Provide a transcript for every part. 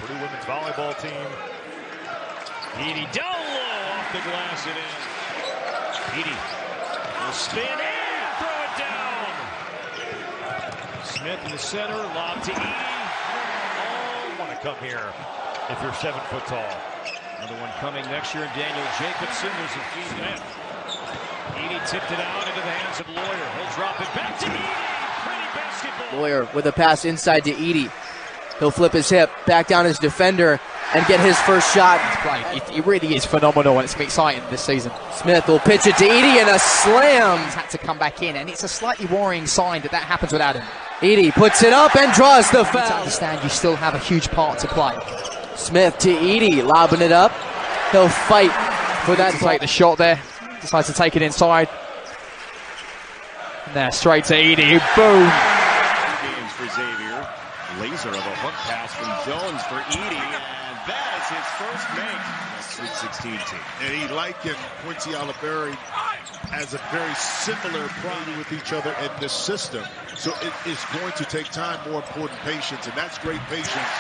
Purdue women's volleyball team. Edey down low off the glass and in. Edey will spin and throw it down. Smith in the center, lob to Edey. Oh, want to come here if you're 7 foot tall. Another one coming next year, Daniel Jacobson. There's a feed net. Edey tipped it out into the hands of Lawyer. He'll drop it back to Edey. Pretty basketball. Lawyer with a pass inside to Edey. He'll flip his hip, back down his defender, and get his first shot. He really is phenomenal, and it's been exciting this season. Smith will pitch it to Edey, and a slam. He's had to come back in, and it's a slightly worrying sign that happens without him. Edey puts it up and draws the foul. To understand you still have a huge part to play. Smith to Edey, lobbing it up. He'll fight for that. To take the shot there. Decides to take it inside. And there, straight to Edey. Boom. Games for Xavier. Laser of a hook pass from Jones for Edey, and that is his first make. Sweet 16 team. And he likened Quincy Olivari as a very similar product with each other in this system. So it is going to take time, more important, patience, and that's great patience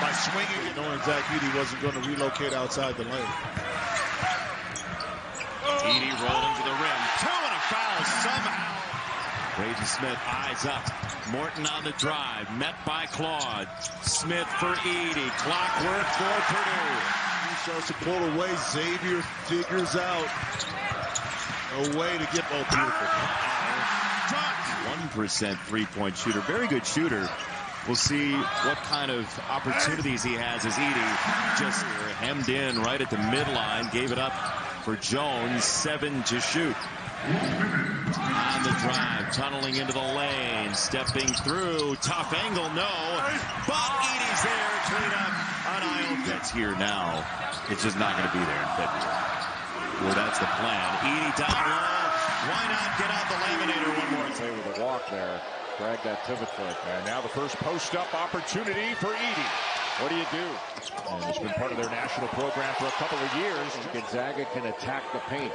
by swinging and knowing Zach Edey wasn't going to relocate outside the lane. Edey rolling to the rim, two and a foul somehow. Brady Smith eyes up. Morton on the drive, met by Claude. Smith for Edey. Clockwork for Purdue. He starts to pull away. Xavier figures out a way to get more beautiful. 1% three-point shooter. Very good shooter. We'll see what kind of opportunities he has as Edey just hemmed in right at the midline. Gave it up for Jones. 7 to shoot. On the drive, tunneling into the lane, stepping through, tough angle, no, but Edey's there, clean up, on aisle. That's here now. It's just not going to be there in February. Well, that's the plan. Edey down low. Why not get out the laminator one more time? With a walk there, drag that pivot foot. And now the first post-up opportunity for Edey. What do you do? And it's been part of their national program for a couple of years. Gonzaga can attack the paint.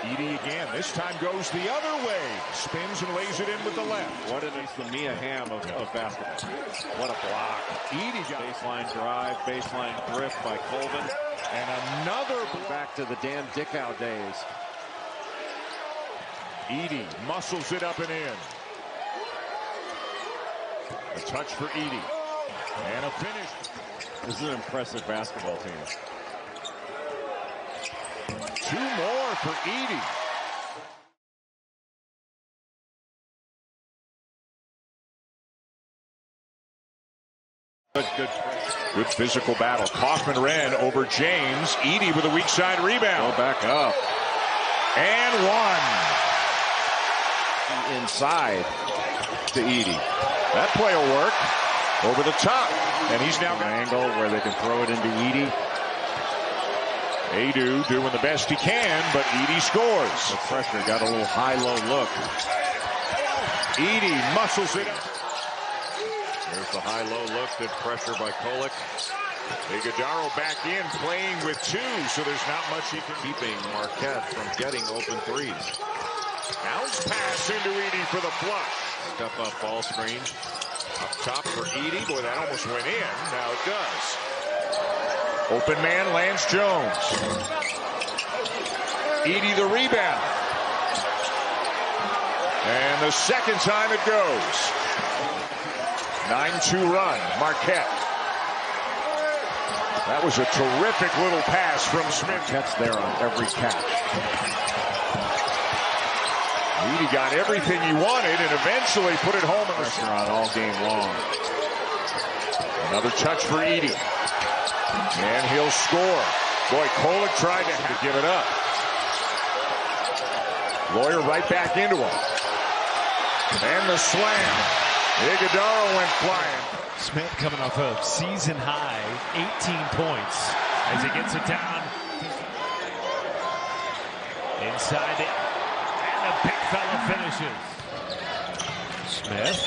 Edey again, this time goes the other way. Spins and lays it in with the left. What is the Mia Hamm of basketball? What a block. Edey got baseline drive, baseline drift by Colvin. And another back to the Dan Dickow days. Edey muscles it up and in. A touch for Edey. And a finish. This is an impressive basketball team. 2 more for Edey. Good physical battle. Kaufman-Renn over James. Edey with a weak side rebound. Go back up. And 1. Inside to Edey. That play will work. Over the top. And he's now got an angle where they can throw it into Edey. Edey doing the best he can, but Edey scores. The pressure got a little high-low look. Edey muscles it up. There's the high-low look, good pressure by Kolek. Iguodaro back in, playing with 2, so there's not much he can keeping Marquette from getting open threes. Bounce pass into Edey for the flush. Step up ball screen. Up top for Edey. Boy, that almost went in. Now it does. Open man, Lance Jones. Edey the rebound. And the second time it goes. 9-2 run, Marquette. That was a terrific little pass from Smith. Marquette's there on every catch. Edey got everything he wanted and eventually put it home in the pressure on all game long. Another touch for Edey. And he'll score. Boy, Kolek tried to give it up. Lawyer right back into him. And the slam. Iguodaro went flying. Smith coming off a season high 18 points as he gets it down. Inside it. And the big fella finishes. Smith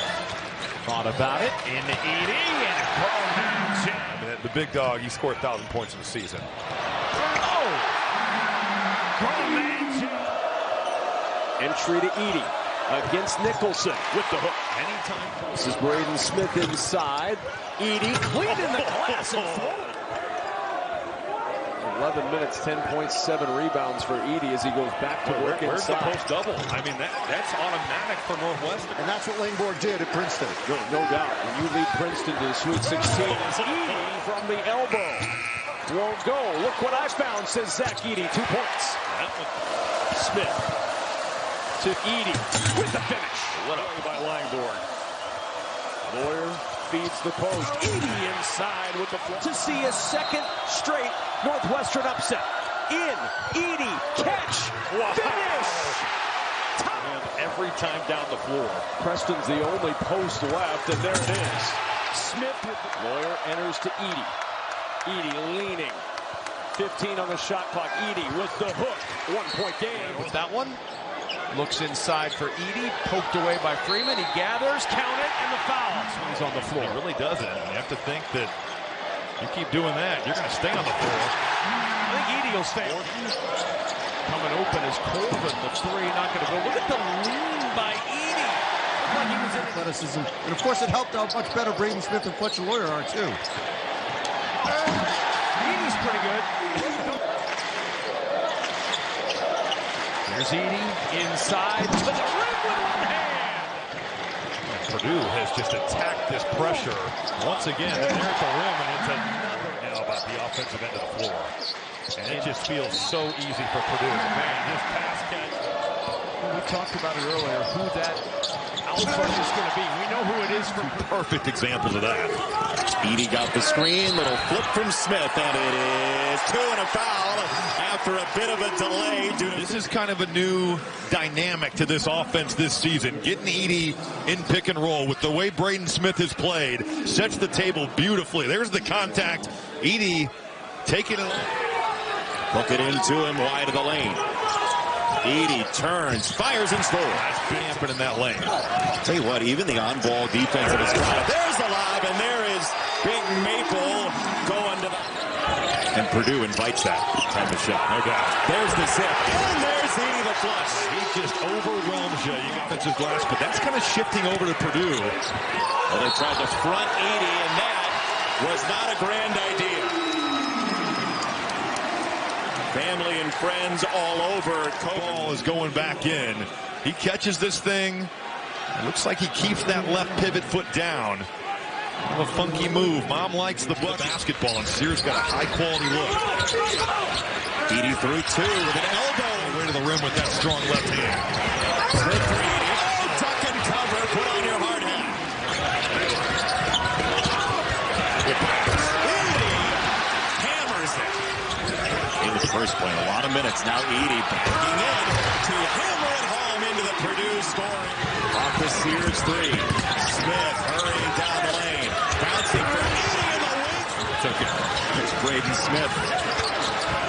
thought about it. Into Edey and a call down. The big dog, he scored 1,000 points in the season. Oh! Entry to Edey. against Nicholson with the hook. Anytime. This is Braden Smith inside. Edey clean in the glass and throw. 11 minutes, 10.7 rebounds for Edey as he goes back to work inside. Where's the post double? I mean, that's automatic for Northwestern. And that's what Langborg did at Princeton. No doubt. When you lead Princeton to the Sweet 16, it's Edey from the elbow. Won't go. Look what I found, says Zach Edey. 2 points. Smith to Edey with the finish. What a by Langborg. Lawyer feeds the post. Edey inside with the flip. To see a second straight Northwestern upset. In. Edey. Catch. Wow. Finish. And every time down the floor. Preston's the only post left, and there it is. Smith with the Lawyer enters to Edey. Edey leaning. 15 on the shot clock. Edey with the hook. 1 point game. With that one. Looks inside for Edey, poked away by Freeman. He gathers, count it, and the foul. He's on the floor. He really doesn't. You have to think that you keep doing that, you're going to stay on the floor. I think Edey will stay. Coming open is Colvin. The three not going to go. Look at the lean by Edey. Looked like he was in Athleticism. And of course, it helped how much better Braden Smith and Fletcher Lawyer are, too. Edey's pretty good. There's Edey inside to the rim with one hand. Purdue has just attacked this pressure once again. And they're at the rim, and it's another now about the offensive end of the floor. And it just feels so easy for Purdue. Man, this pass catch. We talked about it earlier, who that alpha is going to be. We know who it is from Perfect examples of that. Edey got the screen, little flip from Smith, and it is 2 and a foul after a bit of a delay. This is kind of a new dynamic to this offense this season. Getting Edey in pick and roll with the way Braden Smith has played sets the table beautifully. There's the contact. Edey taking it. Hook it into him wide of the lane. Edey turns, fires and scores. That's damping in that lane. Tell you what, even the on-ball defense of his crowd. There's the lob, and there is Big Maple going to the... And Purdue invites that type of shot. No doubt. There's the zip, and there's Edey the flush. He just overwhelms you. You got offensive glass, but that's kind of shifting over to Purdue. Well, they tried to front Edey, and that was not a grand idea. Family and friends all over. Ball is going back in. He catches this thing. It looks like he keeps that left pivot foot down. A funky move. Mom likes the basketball, and Sears got a high-quality look. Edey through 2 with an elbow. Way to the rim with that strong left hand. Smith for Edey. Oh, duck and cover. Put on your hard hat. Edey hammers it. In the first play, a lot of minutes. Now Edey backing in to hammer it home into the Purdue scoring. Off the Sears 3. Smith hurrying down the lane. Bouncing for Edey in the wing. Took it. It's Braden Smith.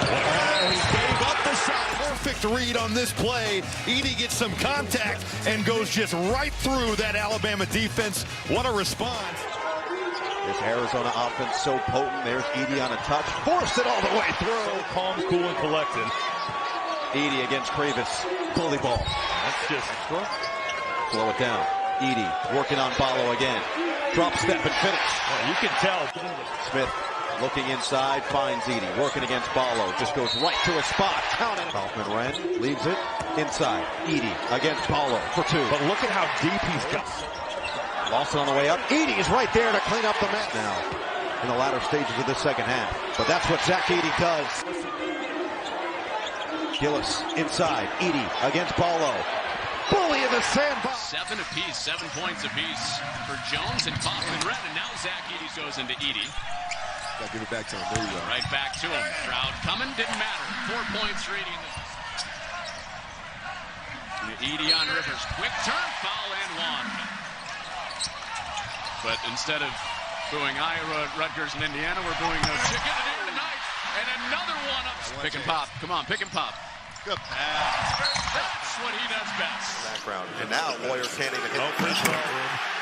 Oh, he gave up the shot. Perfect read on this play. Edey gets some contact and goes just right through that Alabama defense. What a response. This Arizona offense so potent. There's Edey on a touch. Forced it all the way through. So calm, cool, and collected. Edey against Kravis. Bully ball. That's just extra. Slow it down. Edey working on Ballo again. Drop step and finish. Well, you can tell. Smith looking inside, finds Edey. Working against Ballo. Just goes right to a spot. Count it. Kaufman-Wren leaves it inside. Edey against Ballo for 2. But look at how deep he's got. Lawson on the way up. Edey is right there to clean up the mess now in the latter stages of this second half. But that's what Zach Edey does. Gillis inside. Edey against Ballo. Bully in the sandbox. 7 apiece, 7 points apiece for Jones and Kaufman-Wren. And now Zach Edey goes into Edey. Gotta give it back to him. There you go. Right back to him. Stroud coming, didn't matter. 4 points for Edey. Edey on Rivers. Quick turn, foul and 1. But instead of booing Iowa, Rutgers, and Indiana, we're booing no chicken here tonight. And another one up. Pick and pop. Come on, pick and pop. Good pass. That's what he does best. Background. And now Lawyer can't even hit the free throw.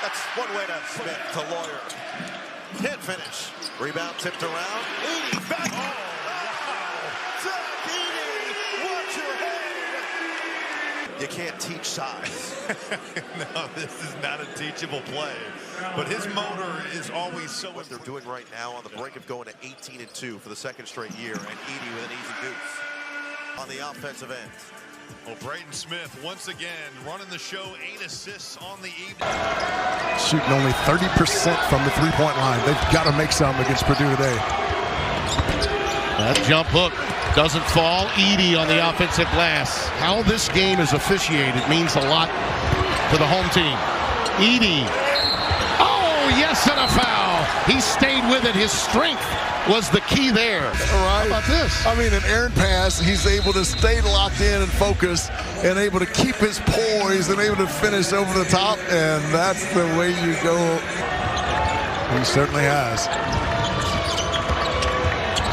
That's one way to Smith to Lawyer. Can't finish. Rebound tipped around. Edey back. Oh, Zach Edey, watch your head. You can't teach size. No, this is not a teachable play. But his motor is always so... What they're doing right now on the brink of going to 18-2 for the second straight year, and Edey with an easy deuce on the offensive end. Well, Braden Smith, once again, running the show, 8 assists on the evening. Shooting only 30% from the three-point line. They've got to make something against Purdue today. That jump hook doesn't fall. Edey on the offensive glass. How this game is officiated means a lot to the home team. Edey. Oh, yes, and a foul. He stayed with it. His strength was the key there. Right. How about this? I mean, an errant pass, he's able to stay locked in and focused and able to keep his poise and able to finish over the top, and that's the way you go. He certainly has.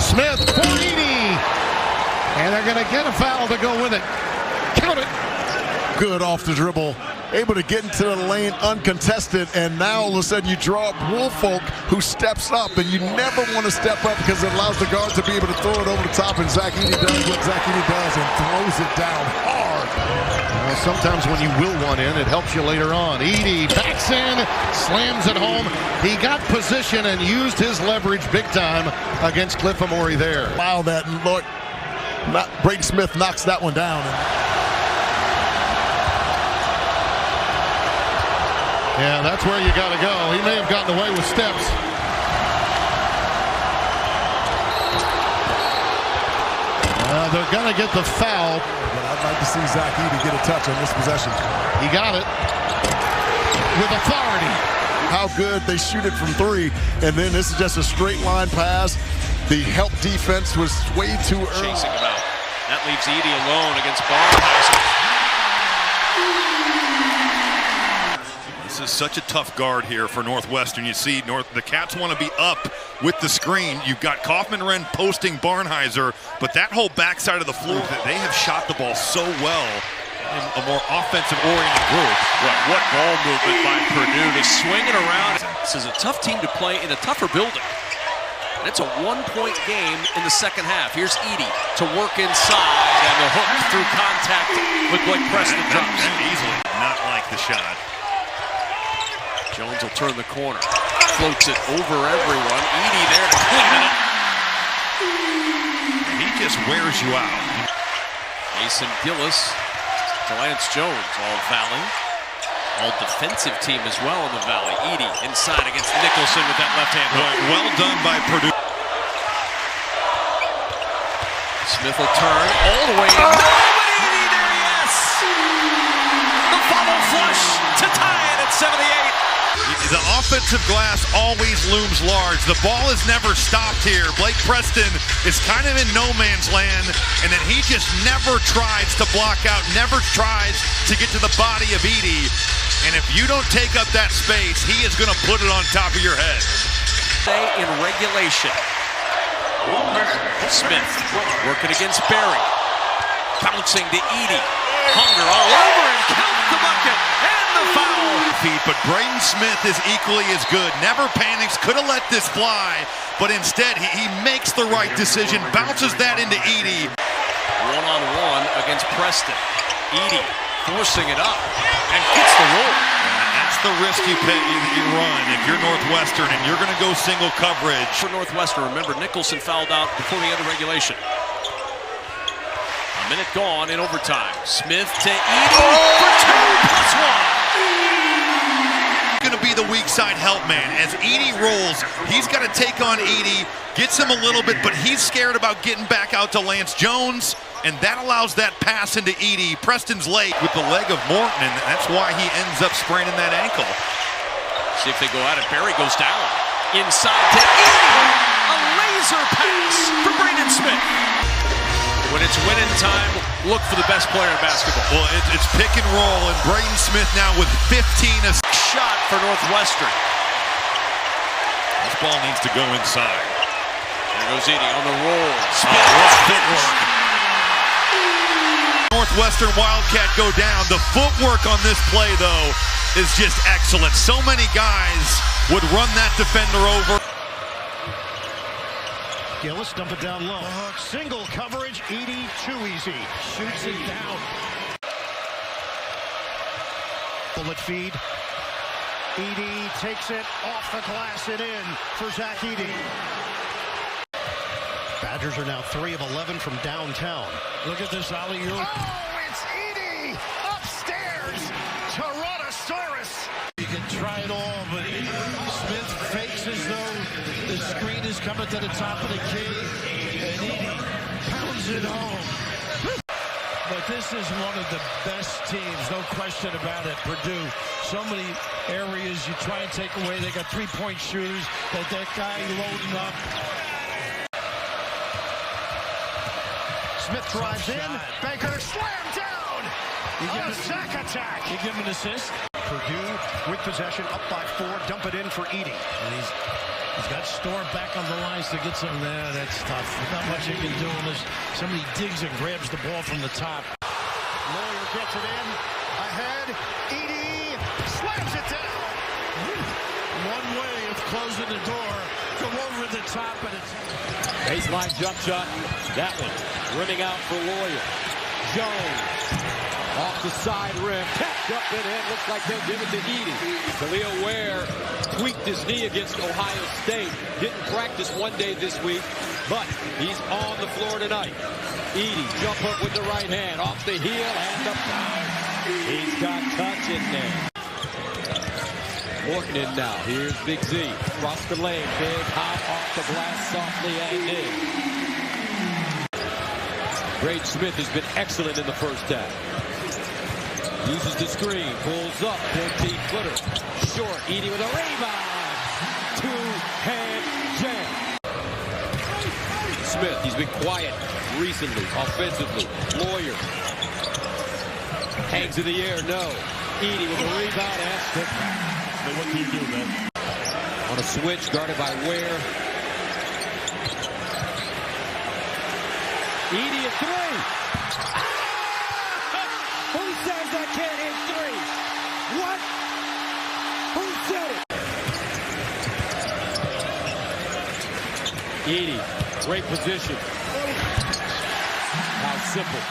Smith for Edey. And they're going to get a foul to go with it. Count it. Good off the dribble. Able to get into the lane uncontested, and now all of a sudden you draw up Woolfolk who steps up, and you never want to step up because it allows the guard to be able to throw it over the top, and Zach Edey does what Zach Edey does and throws it down hard. Well, sometimes when you will one in, it helps you later on. Edey backs in, slams it home. He got position and used his leverage big time against Cliff Amore there. Wow, that look. Braden Smith knocks that one down. Yeah, that's where you got to go. He may have gotten away with steps. They're going to get the foul. But I'd like to see Zach Edey get a touch on this possession. He got it with authority. How good they shoot it from three, and then this is just a straight line pass. The help defense was way too early. Chasing him out. That leaves Edey alone against Barnheiser. This is such a tough guard here for Northwestern. You see, the Cats want to be up with the screen. You've got Kaufman-Renn posting Barnheiser, but that whole backside of the floor, they have shot the ball so well in a more offensive-oriented group. What ball movement by Purdue to swing it around. This is a tough team to play in a tougher building. And it's a one-point game in the second half. Here's Edey to work inside, and the hook through contact with Blake Preston drops. Easily, not like the shot. Jones will turn the corner, floats it over everyone. Edey there to clean it up. He just wears you out. Mason Gillis to Lance Jones, all Valley. All defensive team as well in the Valley. Edey inside against Nicholson with that left hand hook. Well done by Purdue. Smith will turn all the way in. Oh! Edey there, yes! The follow flush to tie it at 78. The offensive glass always looms large. The ball is never stopped here. Blake Preston is kind of in no man's land, and then he just never tries to block out, never tries to get to the body of Edey. And if you don't take up that space, he is going to put it on top of your head. Stay in regulation. Smith working against Barry. Bouncing to Edey. Hunger all over him. Count the bucket. And the foul. But Braden Smith is equally as good. Never panics. Could have let this fly. But instead, he makes the right decision. Bounces that into Edey. One-on-one against Preston. Edey forcing it up and gets the roll. That's the risk you run if you're Northwestern and you're going to go single coverage. For Northwestern, remember Nicholson fouled out before the end of regulation. A minute gone in overtime. Smith to Edey for 2+1. Going to be the weak side help man. As Edey rolls, he's got to take on Edey, gets him a little bit, but he's scared about getting back out to Lance Jones, and that allows that pass into Edey. Preston's late with the leg of Morton, and that's why he ends up spraining that ankle. See if they go at it. Barry goes down. Inside to Edey. A laser pass for Braden Smith. When it's winning time, look for the best player in basketball. Well, it's pick and roll, and Braden Smith now with 15 assists. Shot for Northwestern. This ball needs to go inside. There goes Edey on the roll. Footwork. Northwestern Wildcat go down. The footwork on this play, though, is just excellent. So many guys would run that defender over. Gillis dump it down low. Single coverage. Edey too easy. Shoots it down. Bullet feed. Edey takes it off the glass and in for Zach Edey. Badgers are now 3 of 11 from downtown. Look at this alley-oop. Oh, it's Edey upstairs. Tyrannosaurus. You can try it all, but Smith fakes as though the screen is coming to the top of the key, and Edey pounds it home. But this is one of the best teams, no question about it. Purdue, so many areas you try and take away. They got three-point shooters. That guy loading up. Smith drives in. Baker slammed down. On a sack attack. You give him an assist. Purdue with possession, up by 4. Dump it in for Edey. And he's got Storr back on the lines to get some there. That's tough. Not much he can do unless somebody digs and grabs the ball from the top. Lawyer gets it in. Ahead. Edey slams it down. One way of closing the door. Go over the top and it's baseline jump shot. That one running out for Lawyer. Jones off the side rim. Tapped up and in. Looks like they'll give it to Edey. Khalil Ware tweaked his knee against Ohio State. Didn't practice one day this week, but he's on the floor tonight. Edey, jump up with the right hand. Off the heel and up. He's got touch in there. Walton in now. Here's Big Z. Across the lane. Big hop off the glass softly and in. Braden Smith has been excellent in the first half. Uses the screen, pulls up, 14-footer, short, Edey with a rebound, two-hand jam. Smith, he's been quiet recently, offensively. Lawyer hangs in the air, no. Edey with a rebound, and what do you do, man? On a switch, guarded by Ware. Edey at 3. Who says I can't hit 3? What? Who said it? Edey, great position. How simple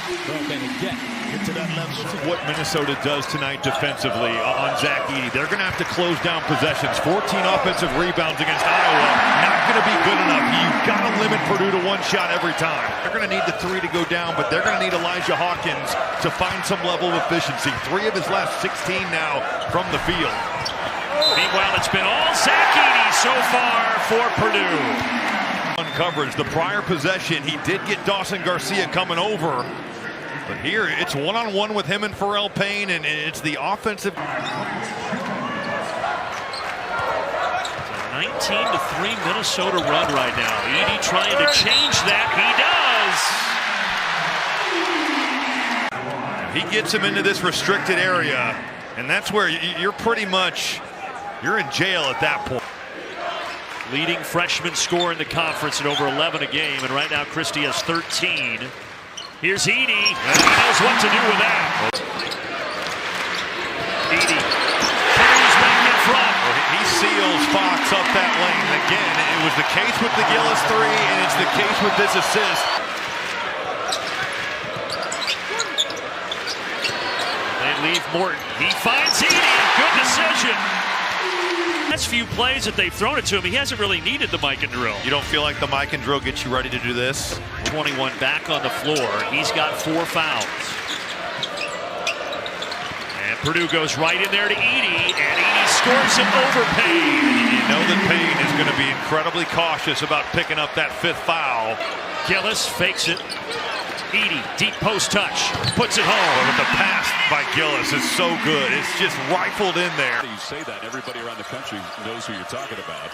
can it get? Get to that level. What Minnesota does tonight defensively on Zach Edey. They're going to have to close down possessions. 14 offensive rebounds against Iowa. Not going to be good enough. You've got to limit Purdue to one shot every time. They're going to need the 3 to go down, but they're going to need Elijah Hawkins to find some level of efficiency. 3 of his last 16 now from the field. Meanwhile, it's been all Zach Edey so far for Purdue. On coverage, the prior possession, he did get Dawson Garcia coming over. But here, it's one-on-one with him and Pharrell Payne, and it's the offensive. 19-3 Minnesota run right now. Edey trying to change that. He does. He gets him into this restricted area, and that's where you're pretty much, you're in jail at that point. Leading freshman scorer in the conference at over 11 a game, and right now Christie has 13. Here's Edey, and he knows what to do with that. Edey carries back in front. He seals Fox up that lane. Again, it was the case with the Gillis 3, and it's the case with this assist. They leave Morton. He finds Edey. Good decision. Last few plays that they've thrown it to him, he hasn't really needed the mic and drill. You don't feel like the mic and drill gets you ready to do this? 21 back on the floor. He's got 4 fouls. And Purdue goes right in there to Edey, and Edey scores him over Payne. You know that Payne is going to be incredibly cautious about picking up that 5th foul. Gillis fakes it. Edey, deep post touch, puts it home. But the pass by Gillis is so good. It's just rifled in there. You say that, everybody around the country knows who you're talking about.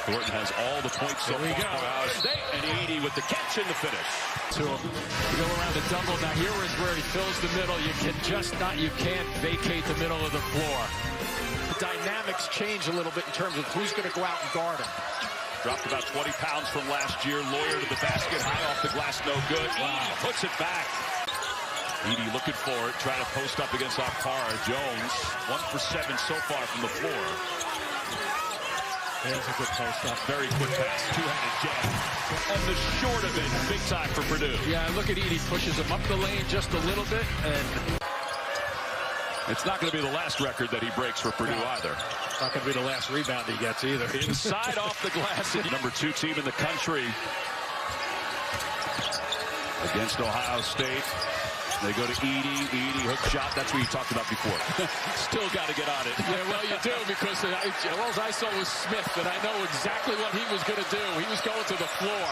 Thornton has all the points so far for Ohio State, and Edey with the catch and the finish. To him. You go around the double. Now here is where he fills the middle. You can just not, you can't vacate the middle of the floor. The dynamics change a little bit in terms of who's going to go out and guard him. Dropped about 20 pounds from last year. Lawyer to the basket, high off the glass, no good. Wow. Puts it back. Edey looking for it, trying to post up against Okpara. Jones, 1 for 7 so far from the floor. There's a good post up. Very quick pass, two-handed jab. And the short of it, big time for Purdue. Yeah, look at Edey, pushes him up the lane just a little bit, and It's not going to be the last record that he breaks for Purdue either. It's not going to be the last rebound he gets either. Inside off the glass. Number 2 team in the country against Ohio State. They go to Edey. Edey, hook shot. That's what you talked about before. Still got to get on it. Yeah, well, you do, because all I saw was Smith, and I know exactly what he was going to do. He was going to the floor.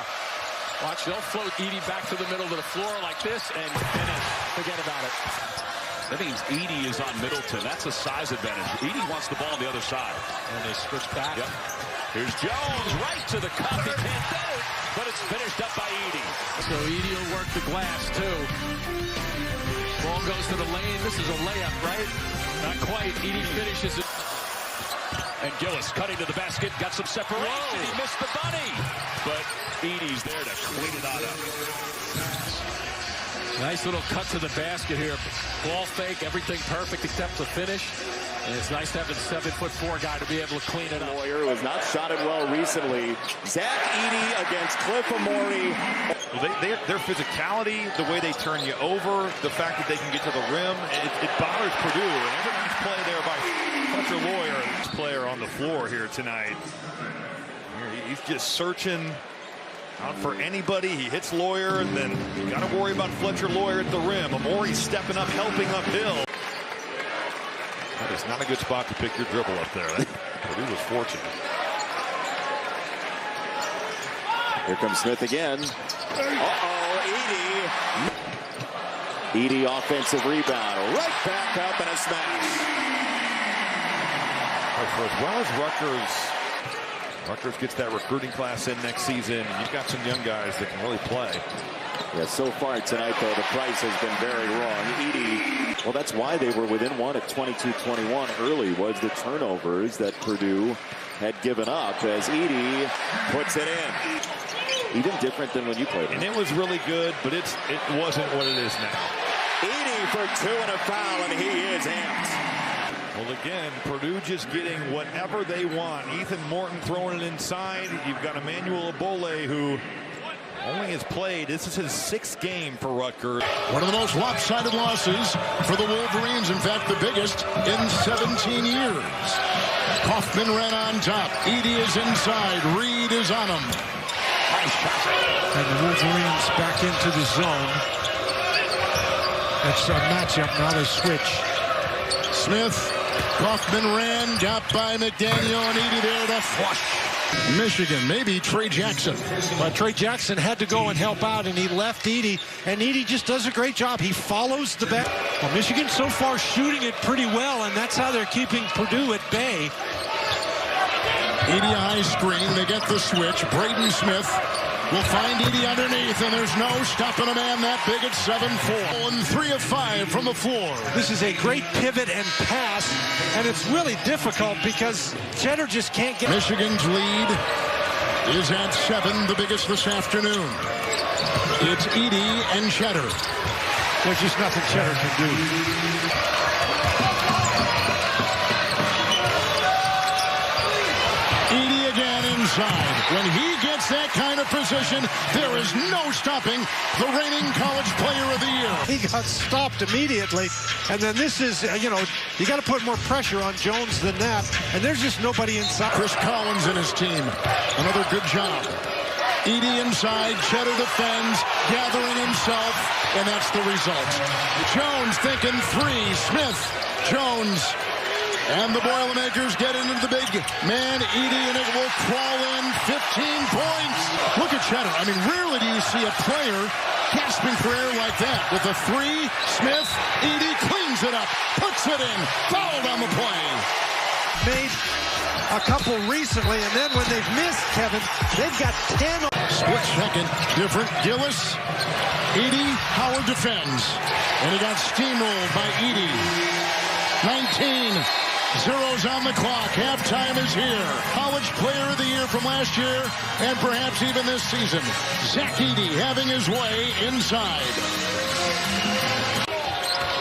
Watch, they'll float Edey back to the middle of the floor like this and finish. Forget about it. That means Edey is on Middleton. That's a size advantage. Edey wants the ball on the other side. And they switch back. Yep. Here's Jones right to the cup. He can't do it, but it's finished up by Edey. So Edey will work the glass, too. Ball goes to the lane. This is a layup, right? Not quite. Edey finishes it. And Gillis cutting to the basket. Got some separation. Whoa. He missed the bunny. But Edey's there to clean it on up. Nice little cut to the basket here. Ball fake, everything perfect except the finish. And it's nice to have a 7'4" guy to be able to clean it up. Lawyer, who has not shot it well recently. Zach Edey against Cliff Amore. Their physicality, the way they turn you over, the fact that they can get to the rim, it bothers Purdue. And every nice play there by Fletcher Lawyer, this player on the floor here tonight. He's just searching out for anybody. He hits Lawyer, and then you got to worry about Fletcher Lawyer at the rim. Amore's stepping up, helping uphill. That is not a good spot to pick your dribble up there. Purdue was fortunate. Here comes Smith again. Edey. Edey offensive rebound. Right back up and a smash. For as well as Rutgers gets that recruiting class in next season, and you've got some young guys that can really play. Yeah, so far tonight, though, the price has been very wrong. Edey, well, that's why they were within one at 22-21 early, was the turnovers that Purdue had given up as Edey puts it in. Even different than when you played. And it was really good, but it wasn't what it is now. Edey for 2 and a foul, and he is amped. Well, again, Purdue just getting whatever they want. Ethan Morton throwing it inside. You've got Emmanuel Abole, who only has played. This is his 6th game for Rutgers. One of the most lopsided losses for the Wolverines. In fact, the biggest in 17 years. Kaufman ran on top. Edey is inside. Reed is on him. Nice shot. And the Wolverines back into the zone. It's a matchup, not a switch. Smith. Kaufman ran, got by McDaniel, and Edey there to flush. Michigan, maybe Trey Jackson. But Trey Jackson had to go and help out, and he left Edey, and Edey just does a great job. He follows the back. Well, Michigan so far shooting it pretty well, and that's how they're keeping Purdue at bay. Edey a high screen. They get the switch. Braden Smith will find Edey underneath, and there's no stopping a man that big at 7'4". And 3 of 5 from the floor. This is a great pivot and pass, and it's really difficult because Cheddar just can't get... Michigan's lead is at 7, the biggest this afternoon. It's Edey and Cheddar. There's just nothing Cheddar can do. Edey again inside. When he gets that kind of position, there is no stopping the reigning college player of the year. He got stopped immediately, and then this is, you got to put more pressure on Jones than that, and there's just nobody inside. Chris Collins and his team, another good job. Edey inside, Cheddar defends, gathering himself, and that's the result. Jones thinking 3, Smith, Jones. And the Boilermakers get into the big man, Edey, and it will crawl in 15 points. Look at Cheddar. I mean, rarely do you see a player gasping for air like that. With a 3, Smith, Edey cleans it up, puts it in, fouled on the play. Made a couple recently, and then when they've missed, Kevin, they've got 10. Split second, different. Gillis, Edey, Howard defends. And he got steamrolled by Edey. 19. Zeros on the clock. Halftime is here. College Player of the Year from last year and perhaps even this season. Zach Edey having his way inside.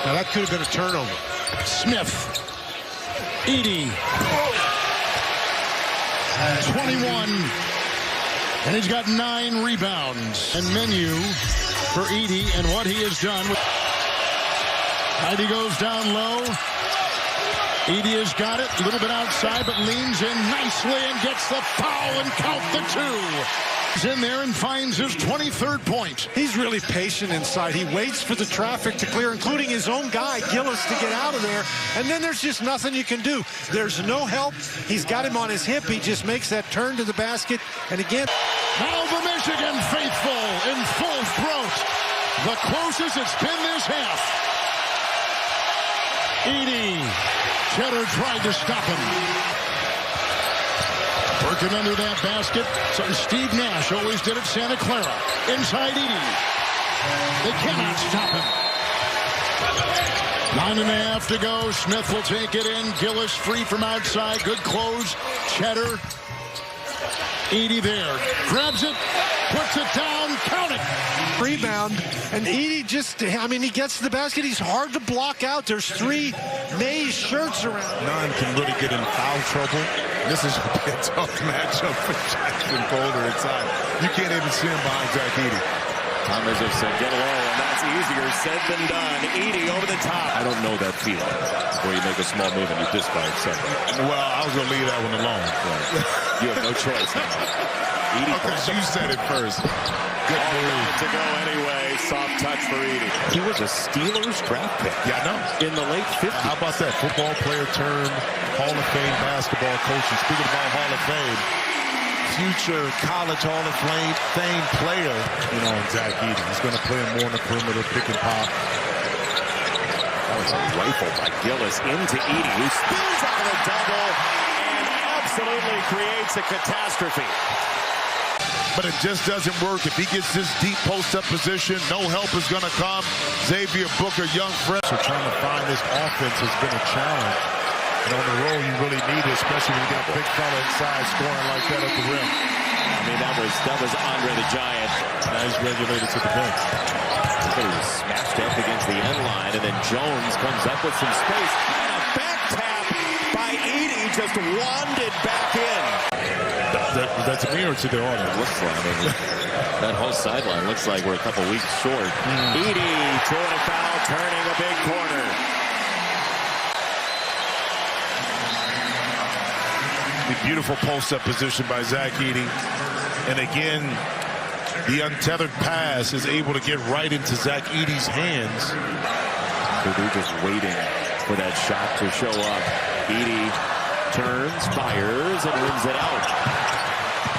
Now that could have been a turnover. Smith. Edey. 21. And he's got 9 rebounds. And menu for Edey and what he has done. Edey goes down low. Edey has got it, a little bit outside, but leans in nicely and gets the foul and count the two. He's in there and finds his 23rd point. He's really patient inside. He waits for the traffic to clear, including his own guy, Gillis, to get out of there. And then there's just nothing you can do. There's no help. He's got him on his hip. He just makes that turn to the basket. And again, now the Michigan faithful in full throat. The closest it's been this half. Edey. Cheddar tried to stop him. Working under that basket. So Steve Nash always did at Santa Clara. Inside Edey. They cannot stop him. 9.5 to go. Smith will take it in. Gillis free from outside. Good close. Cheddar. Edey there. Grabs it. Puts it down. Count it. Rebound. And Edey just, I mean, he gets to the basket. He's hard to block out. There's 3 Mays shirts around. None can really get in foul trouble. This is a tough matchup for Jackson Colder inside. You can't even see him behind Zach Edey. Thomas just said, get away, and that's easier said than done. Edey over the top. I don't know that feeling where you make a small move and you discard something. Well, I was going to leave that one alone. Right. You have no choice. Edey, okay, you said it first. Good move. To go anyway. Soft touch for Edey. He was a Steelers draft pick. Yeah, I know. In the late 50s. How about that? Football player turned Hall of Fame basketball coach. And speaking about Hall of Fame, future college Hall of Fame player, you know, Zach Edey. He's going to play him more on the perimeter, pick and pop. That was a rifle by Gillis into Edey, who spins out of a double and absolutely creates a catastrophe. But it just doesn't work. If he gets this deep post-up position, no help is going to come. Xavier Booker, young friend. So trying to find this offense has been a challenge. And on the roll, you really need it, especially when you got a big fella inside scoring like that at the rim. I mean, that was Andre the Giant. Now he's regulated to the bench. He was smashed up against the end line, and then Jones comes up with some space. And a back tap by Edey just wanded back in. That's a mirror to the order. It looks like it. That whole sideline looks like we're a couple weeks short. Edey throwing a foul, turning a big corner. The beautiful post-up position by Zach Edey. And again, the untethered pass is able to get right into Zach Edey's hands. Purdue just waiting for that shot to show up. Edey turns, fires, and wins it out.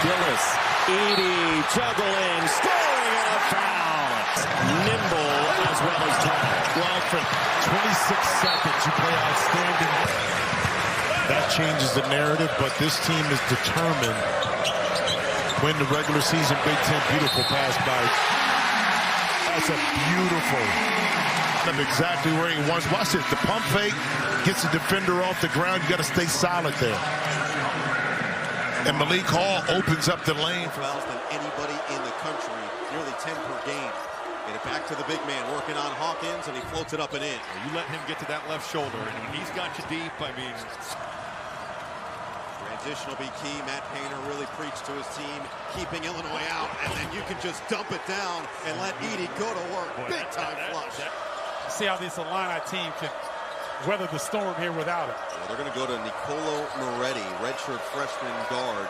Gillis, Edey juggling, scoring, and a foul. Nimble as well as tall. Well, for 26 seconds, you play outstanding. That changes the narrative, but this team is determined. Win the regular season Big Ten. Beautiful pass by. That's a beautiful. Exactly where he wants. Watch it. The pump fake gets the defender off the ground. You got to stay solid there. And Malik Hall opens up the lane. Fouls than anybody in the country. Nearly 10 per game. Get it back to the big man working on Hawkins, and he floats it up and in. You let him get to that left shoulder, and when he's got you deep, I mean. Transition will be key. Matt Painter really preached to his team, keeping Illinois out, and then you can just dump it down and let Edey go to work. Big time flush. See how this Illini team can weather the storm here without it. Well, they're going to go to Nicolo Moretti, redshirt freshman guard,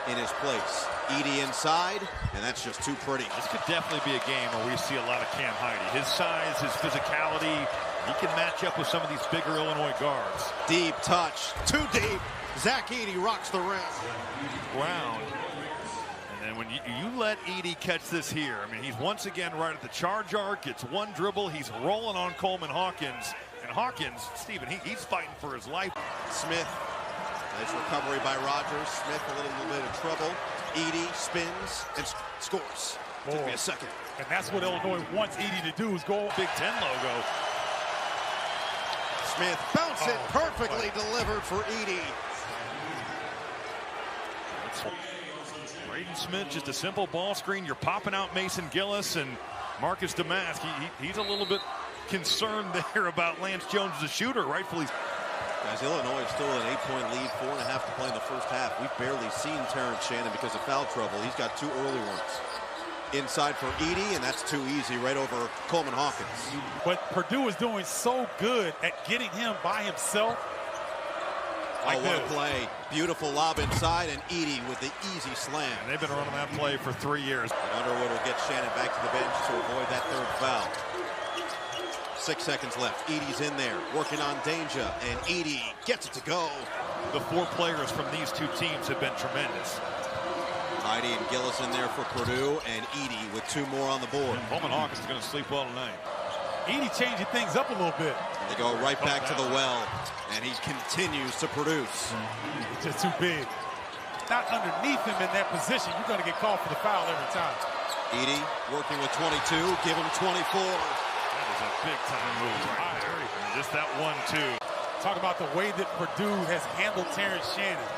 in his place. Edey inside, and that's just too pretty. This could definitely be a game where we see a lot of Cam Heide. His size, his physicality, he can match up with some of these bigger Illinois guards. Deep touch, too deep. Zach Edey rocks the rim. Ground. And then when you let Edey catch this here, I mean, he's once again right at the charge arc. It's one dribble. He's rolling on Coleman Hawkins. And Hawkins, Stephen, he's fighting for his life. Smith, nice recovery by Rogers. Smith a little bit of trouble. Edey spins and scores. Took me a second. And that's what Illinois wants Edey to do, is go Big Ten logo. Smith bounce it perfectly delivered for Edey. Braden Smith, just a simple ball screen. You're popping out Mason Gillis and Marcus Damask. He's a little bit concerned there about Lance Jones as a shooter, rightfully. Guys, Illinois is still an 8-point lead, 4.5 to play in the first half. We've barely seen Terrence Shannon because of foul trouble. He's got 2 early ones. inside for Edey, and that's too easy right over Coleman Hawkins. But Purdue is doing so good at getting him by himself. What a play. Beautiful lob inside, and Edey with the easy slam. And they've been running that play for 3 years. And Underwood will get Shannon back to the bench to avoid that third foul. 6 seconds left. Edey's in there, working on danger, and Edey gets it to go. The 4 players from these 2 teams have been tremendous. Edey and Gillis in there for Purdue, and Edey with 2 more on the board. Coleman Hawkins is going to sleep well tonight. Edey changing things up a little bit. They go right back to the well, and he continues to produce. It's just too big. Not underneath him in that position. You're going to get called for the foul every time. Edey working with 22, give him 24. That is a big-time move right there. Just that 1-2. Talk about the way that Purdue has handled Terrence Shannon.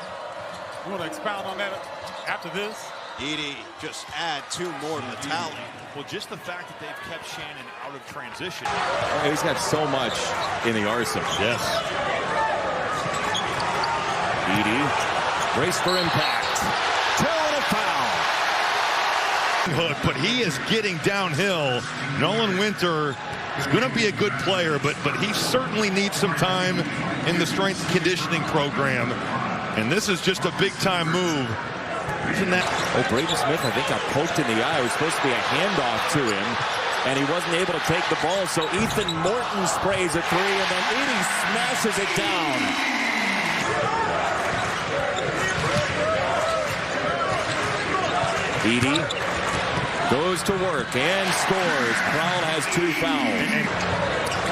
You want to expound on that after this? Edey just add 2 more to the tally. Well, just the fact that they've kept Shannon out of transition. He's got so much in the arsenal. Yes. Edey, brace for impact. 2 and a foul. But he is getting downhill. Nolan Winter is going to be a good player, but he certainly needs some time in the strength and conditioning program. And this is just a big-time move. Braden Smith, I think, got poked in the eye. It was supposed to be a handoff to him, and he wasn't able to take the ball. So Ethan Morton sprays a 3, and then Edey smashes it down. Edey goes to work and scores. Crowell has 2 fouls.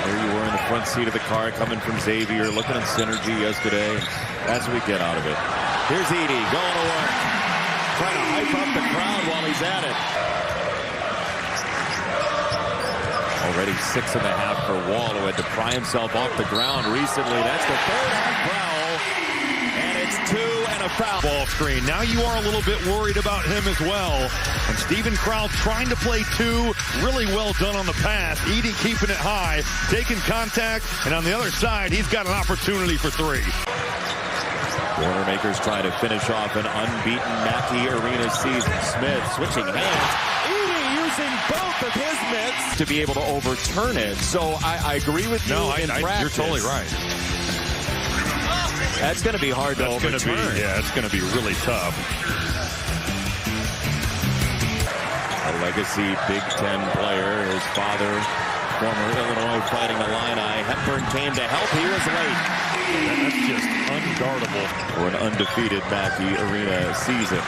There you were in the front seat of the car coming from Xavier, looking at Synergy yesterday. That's what we get out of it. Here's Edey going to work. Trying to hype up the crowd while he's at it. Already 6.5 for Wall, who had to pry himself off the ground recently. That's the 3rd half foul. And it's 2 and a foul. Ball screen. Now you are a little bit worried about him as well. And Steven Crowell trying to play 2. Really well done on the pass. Edey keeping it high, taking contact. And on the other side, he's got an opportunity for 3. Boilermakers trying to finish off an unbeaten Mackey Arena season. Smith switching hands. Edey using both of his mitts to be able to overturn it. So I agree with you in practice. You're totally right. That's going to be hard to overturn. It's going to be really tough. A legacy Big Ten player. His father, former Illinois Fighting Illini. Hepburn came to help. He was late. That's just unguardable for an undefeated Mackey Arena season.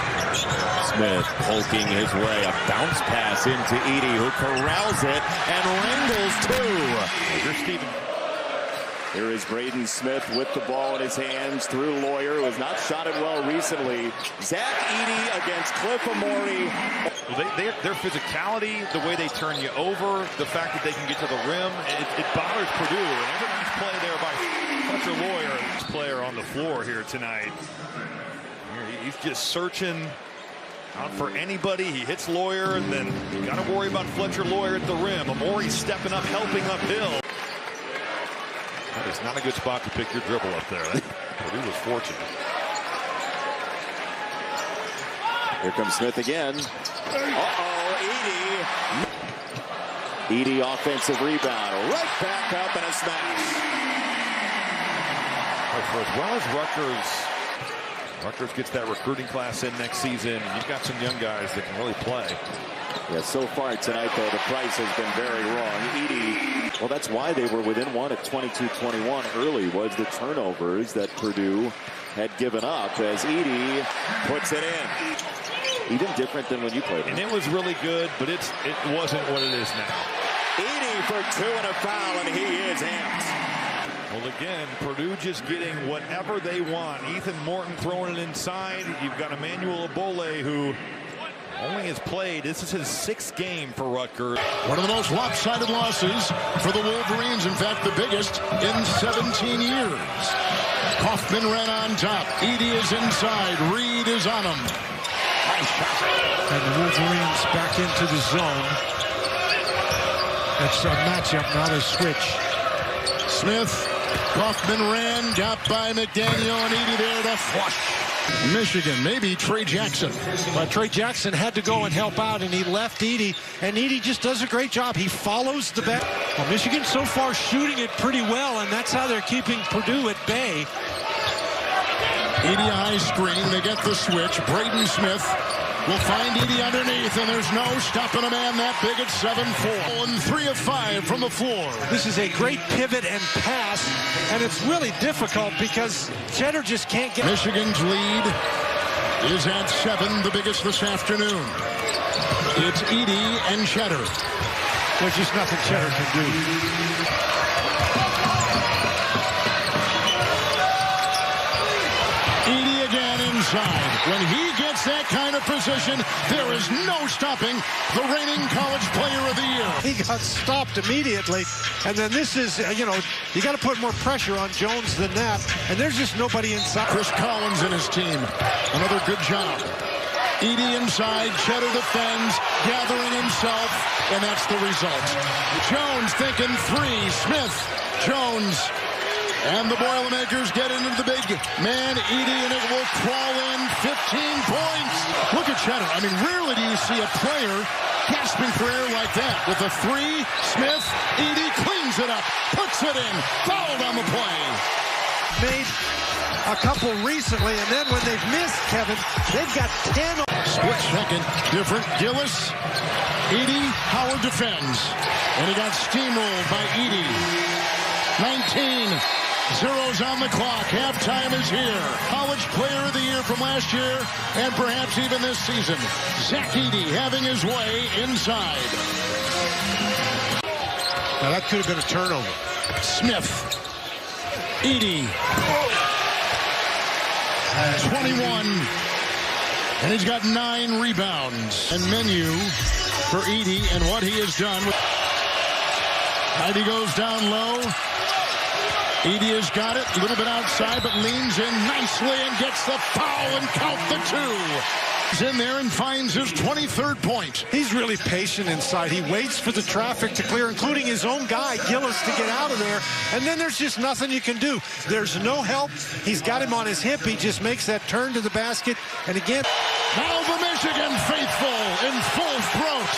Smith poking his way. A bounce pass into Edey, who corrals it and wrangles 2. Here's Steven. Here is Braden Smith with the ball in his hands through Lawyer, who has not shot it well recently. Zach Edey against Cliff Amore. Well, their physicality, the way they turn you over, the fact that they can get to the rim, it bothers Purdue. And there's a nice play there by Fletcher Lawyer, player on the floor here tonight. He's just searching out for anybody. He hits Lawyer, and then you got to worry about Fletcher Lawyer at the rim. Amore stepping up, helping uphill. That is not a good spot to pick your dribble up there. Purdue was fortunate. Here comes Smith again. Edey offensive rebound. Right back up and a smash. For as well as Rutgers gets that recruiting class in next season, and you've got some young guys that can really play. Yeah, so far tonight, though, the price has been very wrong. Edey, well, that's why they were within 1 at 22-21 early, was the turnovers that Purdue had given up as Edey puts it in. Even different than when you played. And it was really good, but it wasn't what it is now. Edey for 2 and a foul, and he is amped. Well, again, Purdue just getting whatever they want. Ethan Morton throwing it inside. You've got Emmanuel Abole, who only has played. This is his 6th game for Rutgers. One of the most lopsided losses for the Wolverines. In fact, the biggest in 17 years. Kaufman ran on top. Edey is inside. Reed is on him. And the Wolverines back into the zone. It's a matchup, not a switch. Smith, Kaufman ran, got by McDaniel, and Edey there to flush. Michigan, maybe Trey Jackson. But Trey Jackson had to go and help out, and he left Edey, and Edey just does a great job. He follows the back. Well, Michigan so far shooting it pretty well, and that's how they're keeping Purdue at bay. Edey high screen, they get the switch. Braden Smith will find Edey underneath, and there's no stopping a man that big at 7'4". And 3 of 5 from the floor. This is a great pivot and pass, and it's really difficult because Cheddar just can't get... Michigan's lead is at 7, the biggest this afternoon. It's Edey and Cheddar. There's just nothing Cheddar can do. Edey again inside. When he gets that kind of position, there is no stopping the reigning college player of the year. He got stopped immediately, and then this is, you got to put more pressure on Jones than that, and there's just nobody inside. Chris Collins and his team, another good job. Edey inside, Cheddar defends, gathering himself, and that's the result. Jones thinking 3, Smith, Jones. And the Boilermakers get into the big man, Edey, and it will crawl in 15 points. Look at Cheddar. I mean, rarely do you see a player gasping for air like that. With a 3, Smith, Edey cleans it up, puts it in, fouled on the play. Made a couple recently, and then when they've missed, Kevin, they've got 10. Split second, different. Gillis, Edey, Howard defends. And he got steamrolled by Edey. 19. Zeros on the clock. Halftime is here. College Player of the Year from last year and perhaps even this season. Zach Edey having his way inside. Now that could have been a turnover. Smith. Edey. 21. And he's got 9 rebounds. And menu for Edey and what he has done. Edey goes down low. Edey has got it, a little bit outside, but leans in nicely and gets the foul and count the 2. He's in there and finds his 23rd point. He's really patient inside. He waits for the traffic to clear, including his own guy, Gillis, to get out of there. And then there's just nothing you can do. There's no help. He's got him on his hip. He just makes that turn to the basket. And again, now the Michigan faithful in full throat.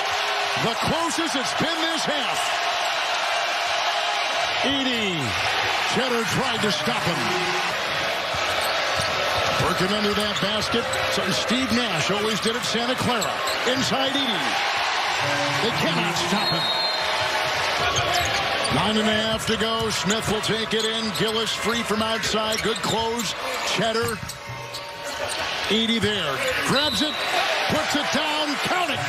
The closest it's been this half. Edey. Cheddar tried to stop him. Working under that basket. Something Steve Nash always did at Santa Clara. Inside Edey. They cannot stop him. 9.5 to go. Smith will take it in. Gillis free from outside. Good close. Cheddar. Edey there. Grabs it. Puts it down. Count it.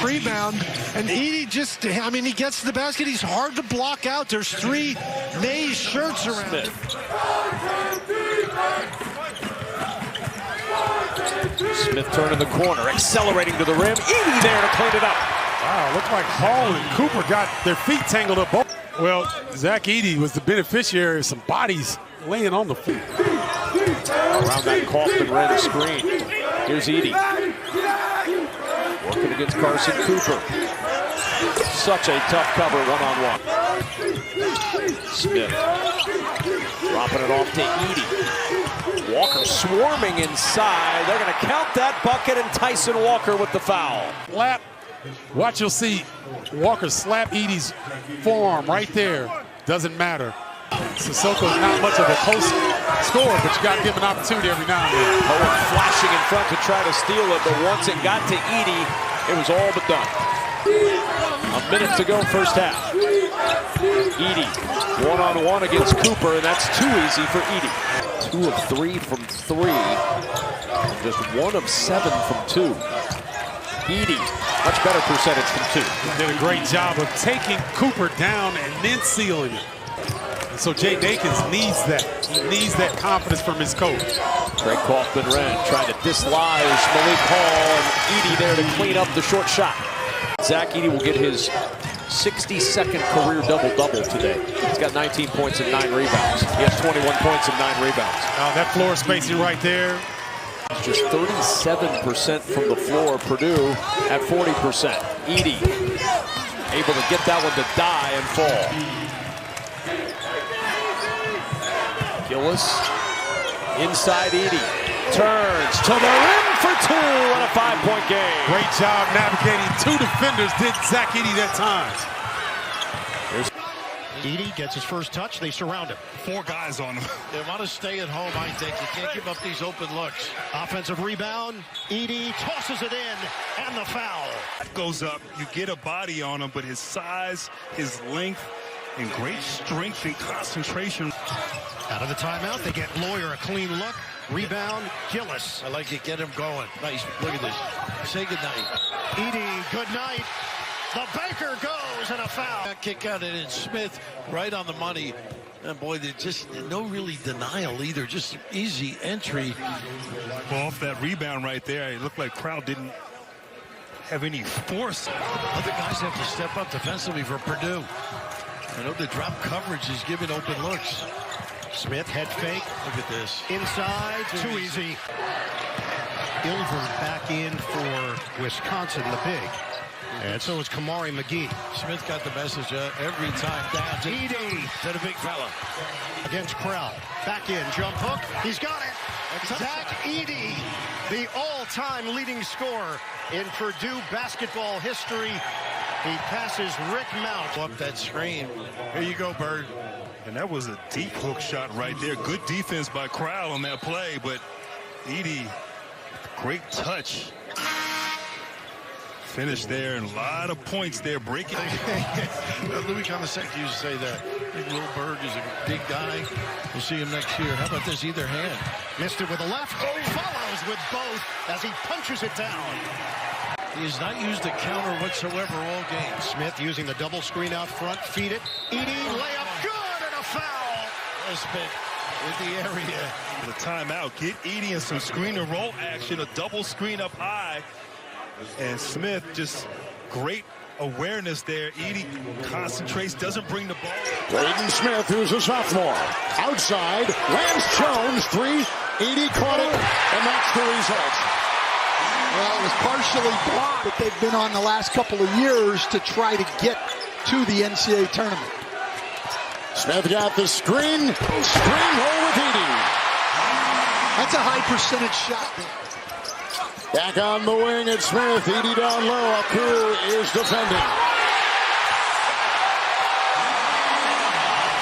Rebound. And Edey just, he gets to the basket. He's hard to block out. There's 3 Mays shirts around him. Smith turning the corner, accelerating to the rim. Edey there to clean it up. Wow, looked like Paul and Cooper got their feet tangled up. Well, Zach Edey was the beneficiary of some bodies laying on the floor. Around that Kaufman-Wren screen. Here's Edey. Working against Carson Cooper. Such a tough cover one-on-one. Smith dropping it off to Edey. Walker swarming inside. They're going to count that bucket, and Tyson Walker with the foul. Slap. Watch, you'll see Walker slap Edey's forearm right there. Doesn't matter. Sissoko's not much of a post scorer, but you got to give him an opportunity every now and then. Owen flashing in front to try to steal it, but once it got to Edey, it was all but done. A minute to go, first half. Edey, one-on-one against Cooper, and that's too easy for Edey. 2 of 3 from 3, just 1 of 7 from 2. Edey, much better percentage from 2. He did a great job of taking Cooper down and then sealing it. And so Jay Dakins needs that. He needs that confidence from his coach. Greg Kaufman-Wren trying to dislodge Malik Hall, and Edey there to clean up the short shot. Zach Edey will get his 62nd career double-double today. He's got 19 points and 9 rebounds. He has 21 points and 9 rebounds. That floor spacing right there. Just 37% from the floor. Purdue at 40%. Edey able to get that one to die and fall. Gillis inside Edey. turns to the rim for two on a 5-point game. Great job navigating two defenders, did Zach Edey that time. Edey gets his first touch. They surround him. 4 guys on him. They want to stay at home, I think. You can't give up these open looks. Offensive rebound. Edey tosses it in, and the foul. Goes up. You get a body on him, but his size, his length, and great strength and concentration. Out of the timeout, they get Lawyer a clean look. Rebound, Gillis. I like it. Get him going. Nice. Look at this. Say goodnight. Edey, good night. The banker goes, and a foul. Kick out, and it's Smith right on the money. And boy, there's just no really denial either. Just easy entry. Well, off that rebound right there, it looked like Crowd didn't have any force. Other guys have to step up defensively for Purdue. I know the drop coverage is giving open looks. Smith head fake. Look at this. Inside, too easy. Ilver back in for Wisconsin, the big. And so is Kamari McGee. Smith got the message every time down. Edey to the big fella. Against Crowd. Back in, jump hook. He's got it. Zach Edey, the all-time leading scorer in Purdue basketball history. He passes Rick Mount up that screen. Here you go, Bird. And that was a deep hook shot right there. Good defense by Crowd on that play, but Edey, great touch. Finish there, and a lot of points there, breaking. Louis Comasecki used to say that. Big Will Berg is a big guy. We'll see him next year. How about this either hand? Missed it with the left. Follows with both as he punches it down. He has not used a counter whatsoever all game. Smith using the double screen out front. Feed it. Edey, layup good, and a foul. Smith with the area. The timeout. Get Edey in some screen and roll action. A double screen up high. And Smith, just great awareness there. Edey concentrates, doesn't bring the ball. Braden Smith, who's a sophomore. Outside, Lance Jones, 3. Edey caught it, and that's the result. Well, it was partially blocked that they've been on the last couple of years to try to get to the NCAA tournament. Smith got the screen roll with Edey. That's a high percentage shot. Back on the wing, it's Smith. Edey down low. Aku is defending.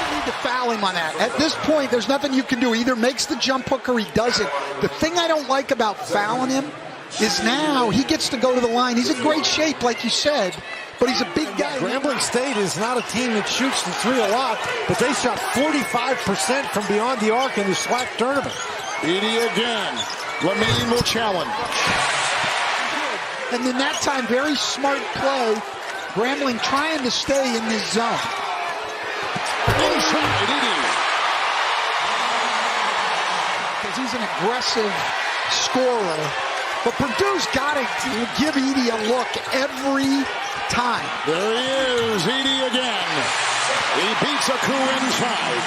You need to foul him on that. At this point, there's nothing you can do. Either makes the jump hook or he doesn't. The thing I don't like about fouling him is now he gets to go to the line. He's in great shape, like you said, but he's a big guy. Grambling State is not a team that shoots the three a lot, but they shot 45% from beyond the arc in the SWAC tournament. Edey again. Lamine will challenge. And in that time, very smart play. Grambling trying to stay in this zone. Inside Edey. Because he's an aggressive scorer. But Purdue's got to give Edey a look every time. There he is, Edey again. He beats Aku inside.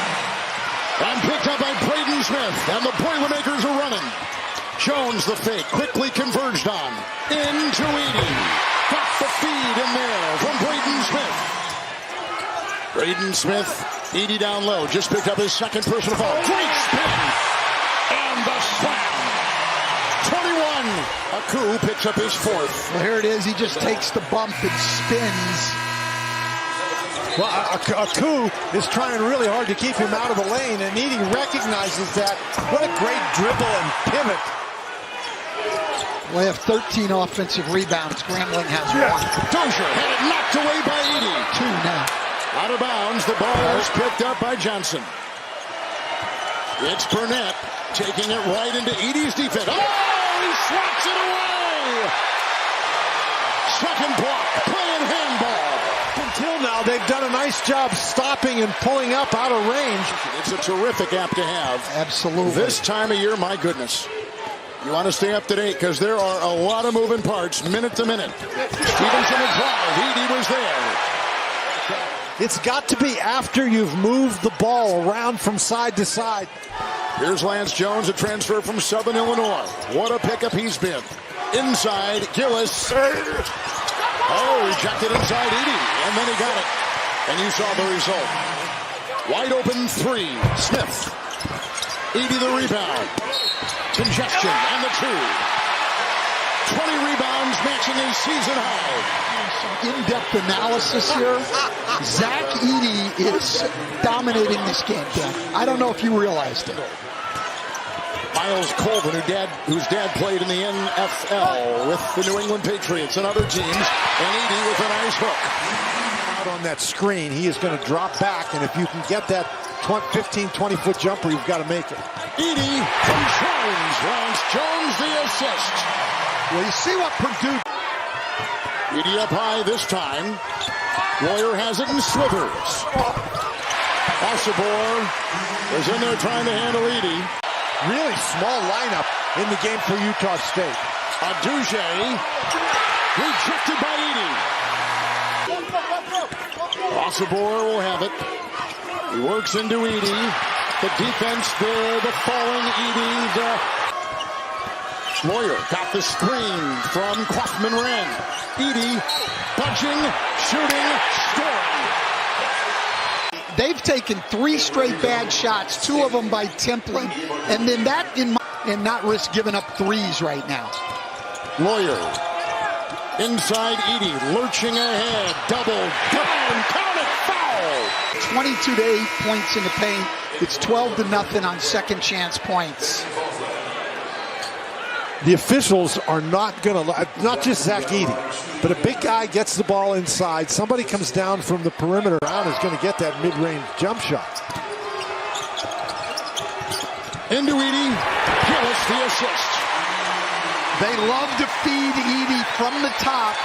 And picked up by Braden Smith. And the Boilermakers are running. Jones, the fake, quickly converged on. Into Edey. Got the feed in there from Braden Smith. Braden Smith, Edey down low. Just picked up his second personal foul. Great spin. And the slam. 21. Aku picks up his fourth. Well, here it is. He just takes the bump and spins. Well, Aku is trying really hard to keep him out of the lane, and Edey recognizes that. What a great dribble and pivot. They have 13 offensive rebounds. Grambling has 1. Dozier had it knocked away by Edey. 2 now. Out of bounds. The ball is picked up by Johnson. It's Burnett taking it right into Edey's defense. Oh, he swats it away. Second block. Playing handball. Until now, they've done a nice job stopping and pulling up out of range. It's a terrific app to have. Absolutely. This time of year, my goodness. You want to stay up to date because there are a lot of moving parts minute to minute. Stevenson a drive. Edey was there. It's got to be after you've moved the ball around from side to side. Here's Lance Jones, a transfer from Southern Illinois. What a pickup he's been. Inside, Gillis. Oh, rejected inside Edey, and then he got it. And you saw the result. Wide open 3. Smith. Edey the rebound. Congestion and the 2. 20 rebounds, matching a season high. In-depth analysis here. Zach Edey is dominating this game, Dan. I don't know if you realized it. Miles Colvin, whose dad played in the NFL with the New England Patriots and other teams, and Edey with a nice hook. Out on that screen, he is going to drop back, and if you can get that 15, 20-foot jumper, you've got to make it. Edey from Jones lands Jones the assist. Well, you see what Purdue... Edey up high this time. Lawyer has it and slithers. Osibor is in there trying to handle Edey. Really small lineup in the game for Utah State. Aduje rejected by Edey. Osibor will have it. He works into Edey. The defense there, the falling Edey. Lawyer got the screen from Kaufman-Wren. Edey punching, shooting, scoring. They've taken 3 straight bad shots, 2 of them by Templin, and then that and not risk giving up 3s right now. Lawyer inside Edey, lurching ahead, double down, count it, foul. 22 to 8 points in the paint. It's 12 to nothing on second chance points. The officials are not going to, not just Zach Edey, but a big guy gets the ball inside. Somebody comes down from the perimeter around is going to get that mid-range jump shot. Into Edey, Gillis the assist. They love to feed Edey from the top.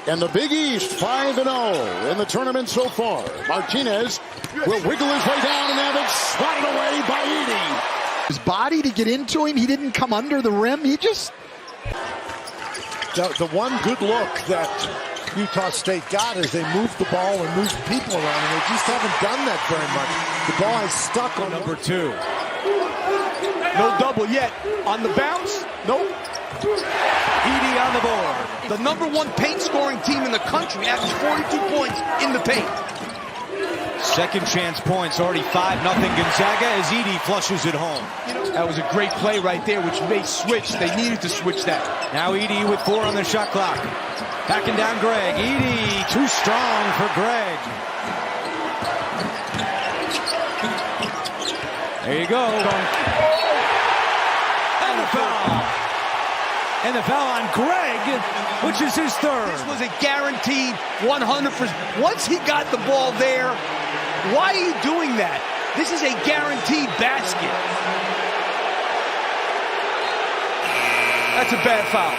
And the Big East 5-0 in the tournament so far. Martinez will wiggle his way down and have it swatted away by Edey. His body to get into him, he didn't come under the rim, he just... The one good look that Utah State got is they moved the ball and moved people around, and they just haven't done that very much. The ball has stuck on number 2. No double yet. On the bounce, nope. Edey on the board. The #1 paint scoring team in the country, averaged 42 points in the paint. Second chance points, already 5-0 Gonzaga as Edey flushes it home. That was a great play right there, which made switch. They needed to switch that. Now Edey with 4 on the shot clock. Backing down Greg. Edey too strong for Greg. There you go. And the foul. And the foul on Greg, which is his 3rd. This was a guaranteed 100%. Once he got the ball there, why are you doing that? This is a guaranteed basket. That's a bad foul.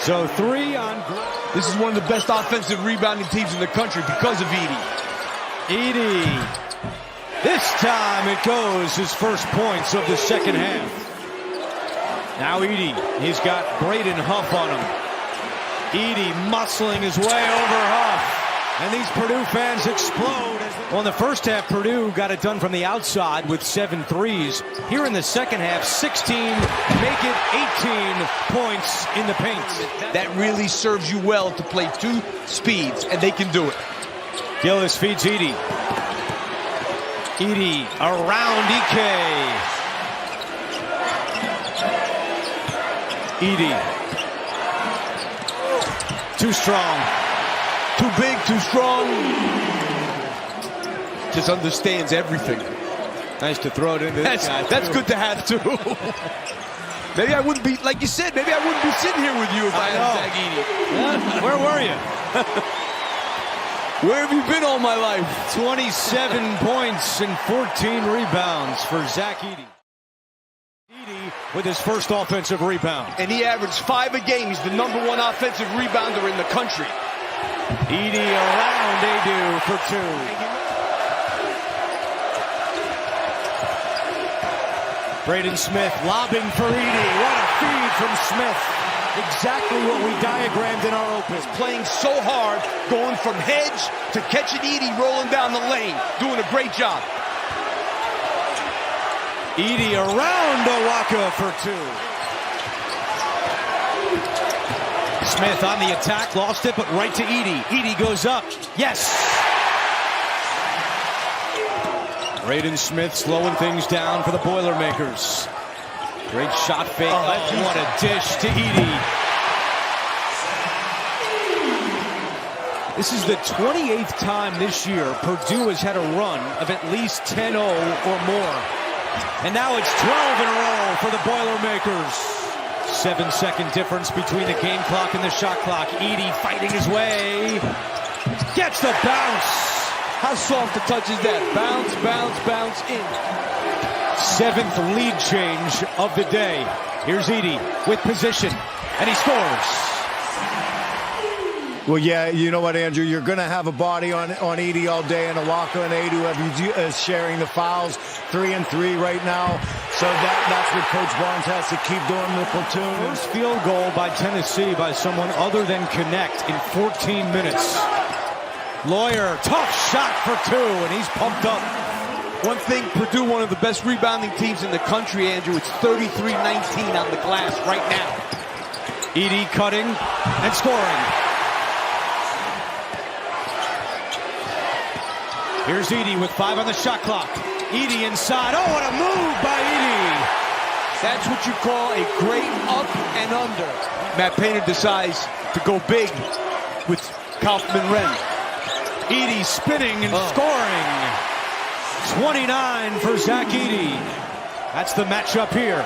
So 3 on Greg. This is one of the best offensive rebounding teams in the country because of Edey. Edey. This time it goes, his first points of the second half. Now Edey, he's got Braden Huff on him. Edey muscling his way over Huff. And these Purdue fans explode. Well, in the first half, Purdue got it done from the outside with 7 threes. Here in the second half, 16, make it 18 points in the paint. That really serves you well to play 2 speeds, and they can do it. Gillis feeds Edey. Edey around Ike. Edey. Too strong. Too big, too strong. Just understands everything. Nice to throw it into this guy. That's good to have, too. Maybe I wouldn't be, like you said, maybe I wouldn't be sitting here with you if I had Zach Edey. Where were you? Where have you been all my life? 27 points and 14 rebounds for Zach Edey. Edey with his first offensive rebound. And he averaged 5 a game. He's the #1 offensive rebounder in the country. Edey around Edey for 2. Braden Smith lobbing for Edey. What a feed from Smith. Exactly what we diagrammed in our open. Playing so hard, going from hedge to catching Edey rolling down the lane. Doing a great job. Edey around Owaka for 2. Smith on the attack, lost it, but right to Edey. Edey goes up. Yes! Braden Smith slowing things down for the Boilermakers. Great shot fake. Oh, what a dish to Edey. This is the 28th time this year Purdue has had a run of at least 10-0 or more. And now it's 12 in a row for the Boilermakers. 7-second difference between the game clock and the shot clock. Edey fighting his way. Gets the bounce. How soft a touch is that? Bounce, bounce, bounce in. 7th lead change of the day. Here's Edey with position, and he scores. Well, yeah, you know what, Andrew? You're going to have a body on Edey all day, and a Walker and Edey is sharing the fouls. 3 and 3 right now. So that's what Coach Barnes has to keep doing in the platoon. First field goal by Tennessee by someone other than Connect in 14 minutes. Lawyer, tough shot for 2, and he's pumped up. One thing, Purdue, one of the best rebounding teams in the country, Andrew. It's 33-19 on the glass right now. Edey cutting and scoring. Here's Edey with 5 on the shot clock. Edey inside. Oh, what a move by Edey. That's what you call a great up and under. Matt Painter decides to go big with Kaufman-Renn. Edey spinning and scoring. 29 for Zach Edey. That's the matchup here.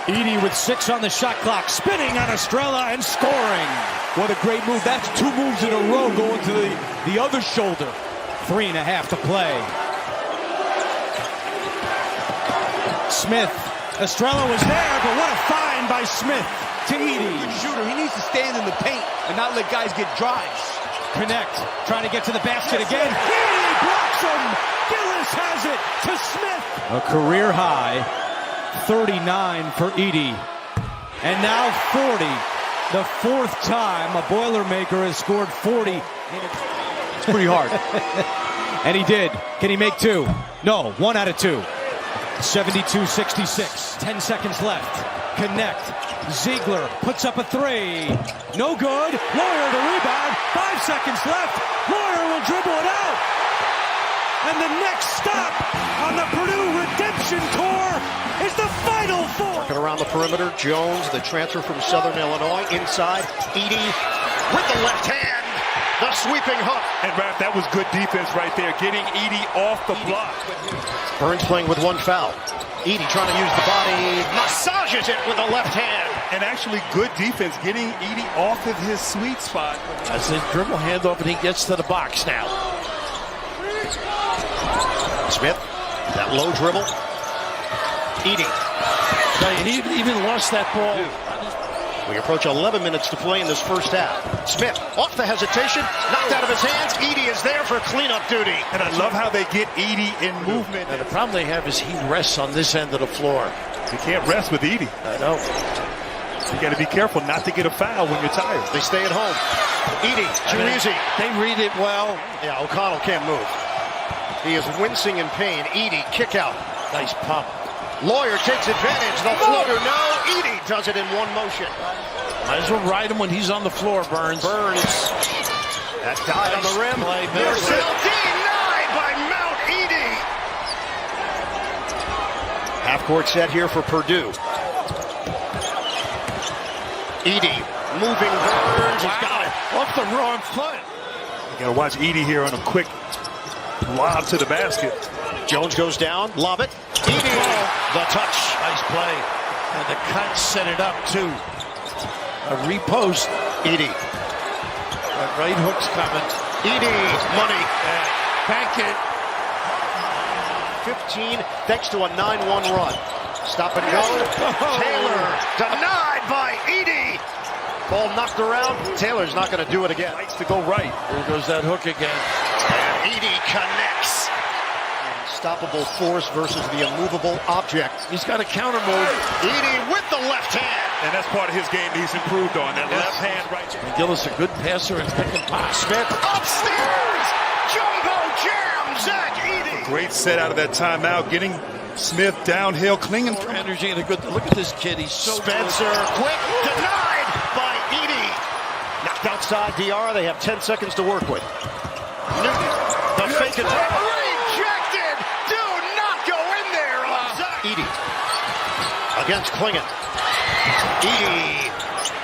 Edey with 6 on the shot clock, spinning on Estrella and scoring. What a great move. That's 2 moves in a row going to the other shoulder. 3.5 to play. Smith. Estrella was there, but what a find by Smith to Edey. Shooter, he needs to stand in the paint and not let guys get drives. Connect, trying to get to the basket again. Edey blocks him. Gillis has it to Smith. A career high, 39 for Edey. And now 40. The 4th time a Boilermaker has scored 40. It's pretty hard. And he did. Can he make 2? No, 1 out of 2. 72-66. 10 seconds left. Connect. Ziegler puts up a 3. No good. Lawyer the rebound. 5 seconds left. Lawyer will dribble it out. And the next stop on the Purdue Redemption Tour is the Final Four. Working around the perimeter. Jones, the transfer from Southern Illinois. Inside. Edey with the left hand. The sweeping hook. And Raph, that was good defense right there. Getting Edey off the block. Burns playing with 1 foul. Edey trying to use the body. Massages it with the left hand. And actually good defense, getting Edey off of his sweet spot. That's his dribble handoff, and he gets to the box now. Smith, that low dribble. Edey. He even lost that ball. We approach 11 minutes to play in this first half. Smith, off the hesitation, knocked out of his hands. Edey is there for cleanup duty. And I love how they get Edey in movement. And the problem they have is he rests on this end of the floor. You can't rest with Edey. I know. You got to be careful not to get a foul when you're tired. They stay at home. Edey, too easy. They read it well. Yeah, O'Connell can't move. He is wincing in pain. Edey, kick out. Nice pump. Lawyer takes advantage. The floater, no. Edey does it in one motion. Might as well ride him when he's on the floor, Burns. That died on the rim. Marcel denied by Mount Edey. Half-court set here for Purdue. Edey moving Burns. He's got it. Off the wrong foot. You got to watch Edey here on a quick lob to the basket. Jones goes down. Lob it. Edey. The touch. Nice play. And the cut set it up, too. A repost. Edey. That right hook's coming. Edey. Money. Bank it. 15 thanks to a 9-1 run. Stop and go. Taylor denied by Edey. Ball knocked around. Taylor's not going to do it again. Likes to go right. There goes that hook again. And Edey connects. Unstoppable force versus the immovable object. He's got a counter move. Edey with the left hand. And that's part of his game he's improved on. That left hand right there. Gillis a good passer and pick and pop. Smith upstairs. Jumbo jam. Zach Edey. Great set out of that timeout. Getting Smith downhill, clinging for energy and a good look at this kid. He's so Spencer good. Quick denied by Edey. Knocked outside DR. They have 10 seconds to work with. Newton, the fake attack. Rejected. Do not go in there. against Klingon. Edey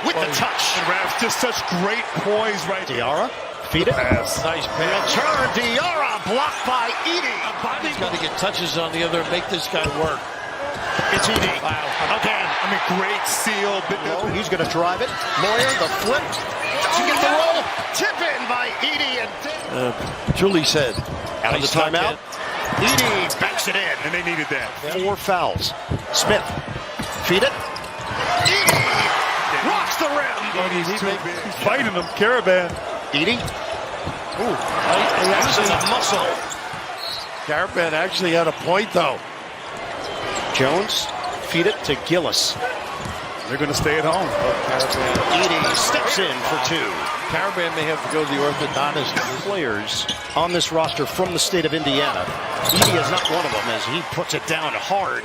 with the touch. And Raf, just such great poise right there. Diarra, feed it. Pass. Nice pass. Return, Diarra, blocked by Edey. He's got to get touches on the other and make this guy work. It's Edey. Wow. Again. I mean, great seal. He's going to drive it. Lawyer, the flip. Doesn't get the roll. Tip in by Edey. And Julie said. Out of the timeout. Edey banks it in. And they needed that. 4 fouls. Smith. Feed it. Edey rocks the rim. He's too big. He's fighting him. Caravan. Edey. Using the muscle. Caravan actually had a point, though. Jones. Feed it to Gillis. They're going to stay at home. Edey steps in for 2. Caravan may have to go to the orthodontist. Players on this roster from the state of Indiana. Edey is not one of them as he puts it down hard.